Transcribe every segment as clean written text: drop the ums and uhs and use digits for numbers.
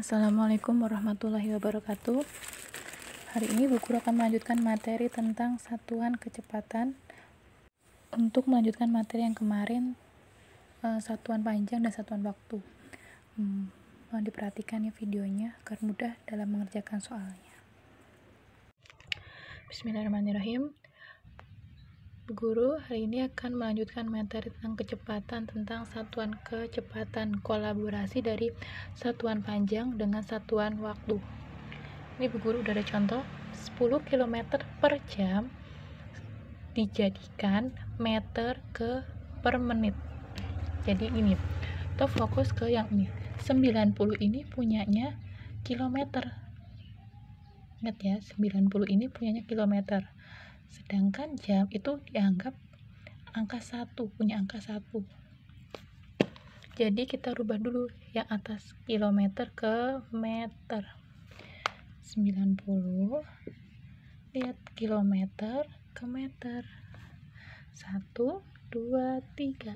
Assalamualaikum warahmatullahi wabarakatuh. Hari ini Bu Guru akan melanjutkan materi tentang satuan kecepatan. Untuk melanjutkan materi yang kemarin, satuan panjang dan satuan waktu. Mohon diperhatikan ya videonya agar mudah dalam mengerjakan soalnya. Bismillahirrahmanirrahim. Bu Guru hari ini akan melanjutkan materi tentang kecepatan, tentang satuan kecepatan kolaborasi dari satuan panjang dengan satuan waktu. Ini Bu Guru udah ada contoh 10 km per jam dijadikan meter per menit. Jadi ini kita fokus ke yang ini. 90 ini punyanya kilometer. Ingat ya, 90 ini punyanya kilometer. Sedangkan jam itu dianggap angka 1, punya angka 1. Jadi kita rubah dulu yang atas kilometer ke meter. 90 lihat kilometer ke meter. 1, 2, 3.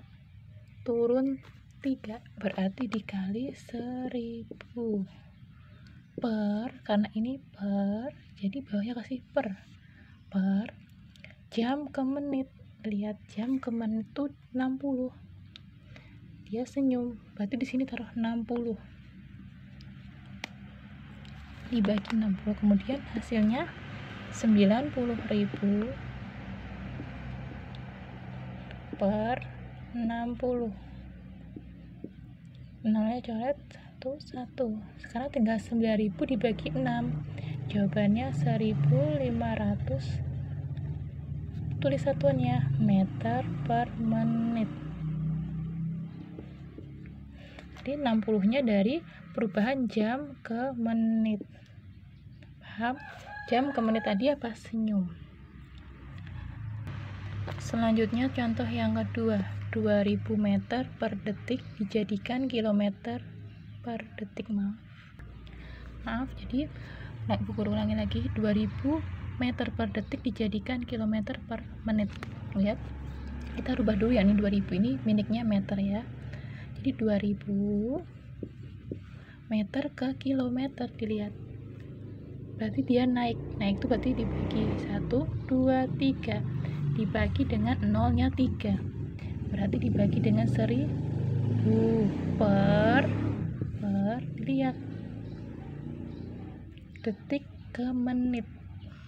Turun 3 berarti dikali 1000 per, karena ini per, jadi bawahnya kasih per jam ke menit. Lihat jam ke menit itu 60. Dia senyum, berarti di sini taruh 60 dibagi 60, kemudian hasilnya 90.000 per 60. Nolnya coret 1. Sekarang tinggal 9.000 dibagi 6. Jawabannya 1.500. Tulis satuannya meter per menit. Jadi 60-nya dari perubahan jam ke menit. Paham? Jam ke menit tadi apa? Senyum. Selanjutnya contoh yang kedua, 2000 meter per detik dijadikan kilometer per detik. Maaf, jadi Bu Guru ulangi lagi, 2000 meter per detik dijadikan kilometer per menit. Lihat, kita rubah dulu ya, ini 2000 ini miliknya meter ya. Jadi 2000 meter ke kilometer, dilihat. Berarti dia naik itu berarti dibagi 1, 2, 3. Dibagi dengan nolnya 3. Berarti dibagi dengan 1000 per dilihat. Detik ke menit.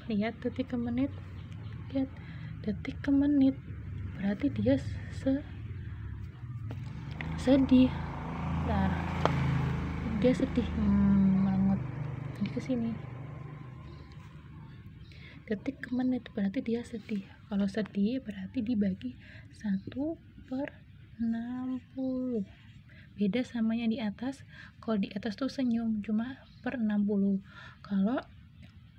Lihat detik ke menit. Lihat detik ke menit. Berarti dia sedih. Nah, dia sedih banget. Ini ke sini. Detik ke menit berarti dia sedih. Kalau sedih berarti dibagi 1 per 60. Beda sama yang di atas. Kalau di atas tuh senyum, cuma per 60. Kalau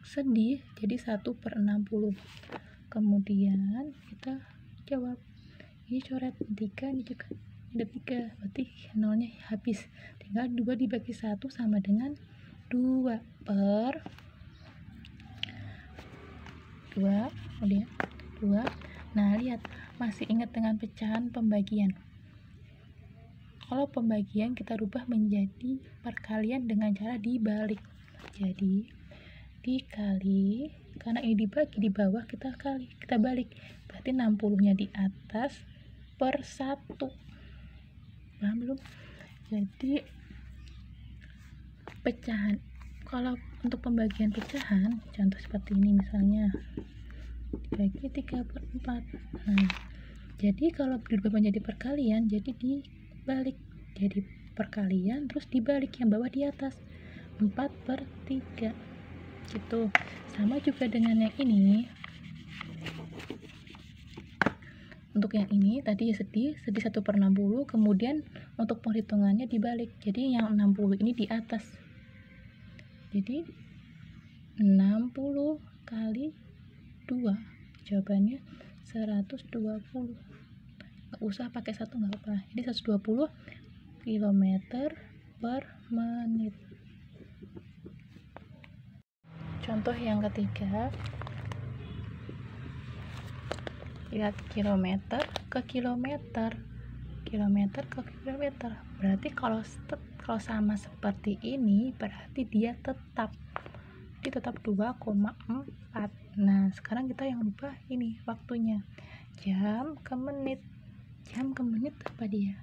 sedih jadi 1 per 60. Kemudian kita jawab. Ini coret 3, ini juga ada 3, berarti nolnya habis. Tinggal 2 dibagi 1 sama dengan 2 per 2. Kemudian 2. Nah, lihat, masih ingat dengan pecahan pembagian. Kalau pembagian kita rubah menjadi perkalian dengan cara dibalik. Jadi dikali, karena ini dibagi di bawah, kita balik. Berarti 60-nya di atas per 1. Paham belum? Jadi pecahan, kalau untuk pembagian pecahan, contoh seperti ini misalnya dibagi 3 per 4. Nah, jadi kalau dirubah menjadi perkalian, jadi dibalik. Jadi perkalian terus dibalik, yang bawah di atas. 4 per 3 gitu. Sama juga dengan yang ini. Untuk yang ini tadi sedih 1 per 60, kemudian untuk penghitungannya dibalik. Jadi yang 60 ini di atas. Jadi 60 kali 2. Jawabannya 120. Nggak usah pakai 1, nggak apa-apa. Jadi 120 km per menit. Contoh yang ketiga, lihat kilometer ke kilometer. kilometer ke kilometer. Berarti kalau sama seperti ini berarti dia tetap 2,4. Nah sekarang kita yang ubah ini waktunya, jam ke menit. Apa dia?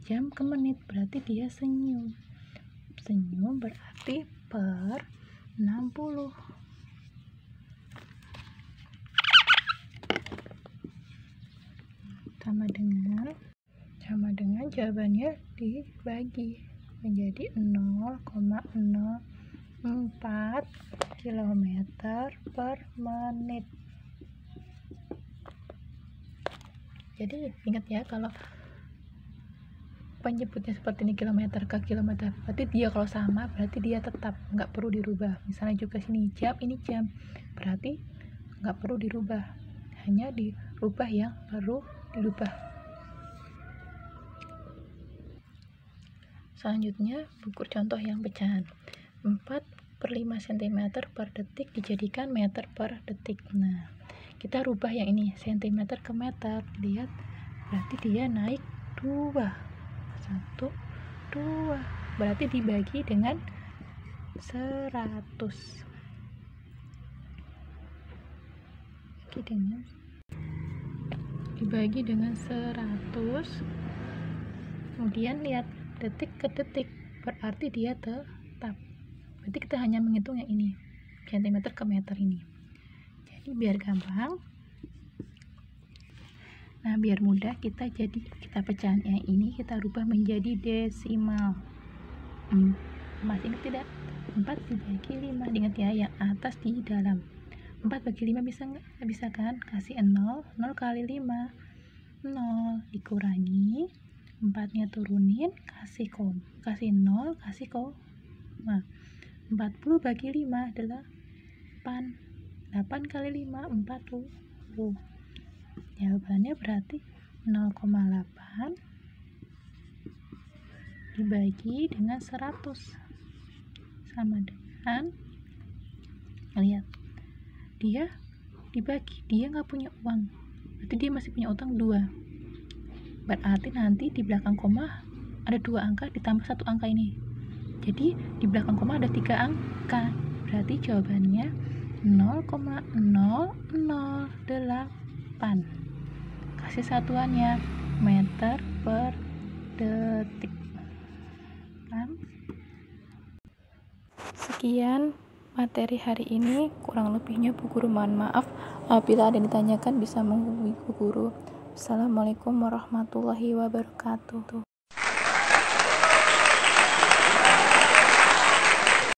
Jam ke menit, berarti dia senyum berarti per 60 sama dengan jawabannya dibagi menjadi 0,04 km per menit. Jadi ingat ya, kalau penyebutnya seperti ini kilometer ke kilometer, berarti dia kalau sama berarti dia tetap nggak perlu dirubah. Misalnya juga sini jam, ini jam, berarti nggak perlu dirubah, hanya dirubah yang perlu dirubah. Selanjutnya ukur contoh yang pecahan. 4/5 cm per detik dijadikan meter per detik. Nah kita rubah yang ini cm ke meter, lihat berarti dia naik 2, berarti dibagi dengan 100, dibagi dengan 100. Kemudian lihat detik ke detik, berarti dia tetap. Berarti kita hanya menghitung yang ini cm ke meter ini. Jadi biar gampang, nah biar mudah, kita pecahan yang ini kita rubah menjadi desimal. Masih ingat tidak? 4 dibagi 5, ingat ya, yang atas di dalam. 4 bagi 5 bisa nggak? Bisa kan? Kasih 0 kali 5 0, dikurangi 4 nya turunin, kasih 0, kasih koma. 40 bagi 5 adalah 8 kali 5 40. Jawabannya berarti 0,8 dibagi dengan 100 sama dengan, lihat dia dibagi, dia nggak punya uang, berarti dia masih punya utang 2. Berarti nanti di belakang koma ada 2 angka ditambah 1 angka ini, jadi di belakang koma ada 3 angka, berarti jawabannya 0,008. Kasih satuannya meter per detik. Sekian materi hari ini, kurang lebihnya Bu Guru mohon maaf. Apabila ada yang ditanyakan bisa menghubungi Bu Guru. Assalamualaikum warahmatullahi wabarakatuh.